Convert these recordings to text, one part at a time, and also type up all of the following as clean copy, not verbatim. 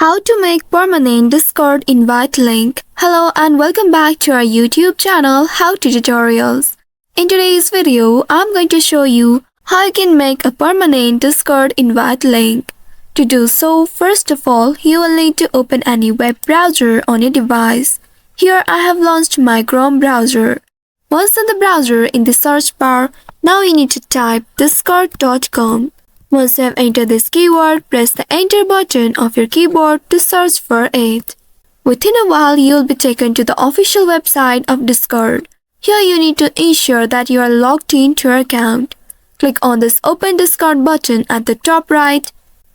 How to make permanent Discord invite link. Hello and welcome back to our YouTube channel How to Tutorials. In today's video, I'm going to show you how you can make a permanent Discord invite link. To do so, first of all, you will need to open any web browser on your device. Here I have launched my Chrome browser. Once in the browser, in the search bar, now you need to type discord.com. Once you have entered this keyword, press the enter button of your keyboard to search for it. Within a while, you will be taken to the official website of Discord. Here you need to ensure that you are logged into your account. Click on this Open Discord button at the top right,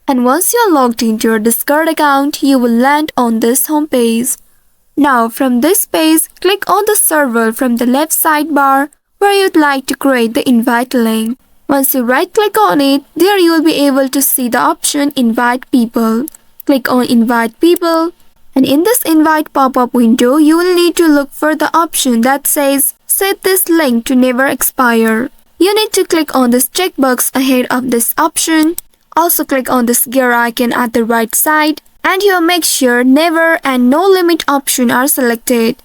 and once you are logged into your Discord account, you will land on this homepage. Now from this page, click on the server from the left sidebar where you'd like to create the invite link. Once you right-click on it, there you will be able to see the option Invite People. Click on Invite People, and in this invite pop-up window, you will need to look for the option that says Set this link to never expire. You need to click on this checkbox ahead of this option. Also click on this gear icon at the right side, and here make sure Never and No Limit option are selected.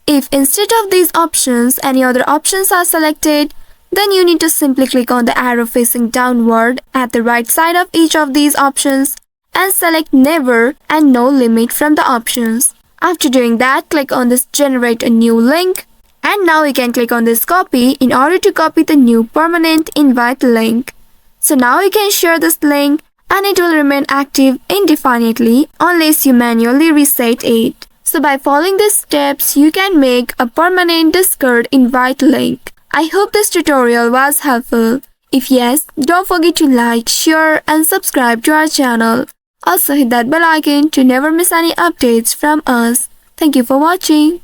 If instead of these options, any other options are selected, then you need to simply click on the arrow facing downward at the right side of each of these options and select Never and No Limit from the options. After doing that, click on this Generate a New Link, and now you can click on this Copy in order to copy the new permanent invite link. So now you can share this link and it will remain active indefinitely unless you manually reset it. So by following these steps, you can make a permanent Discord invite link. I hope this tutorial was helpful. If yes, don't forget to like, share and subscribe to our channel. Also hit that bell icon to never miss any updates from us. Thank you for watching.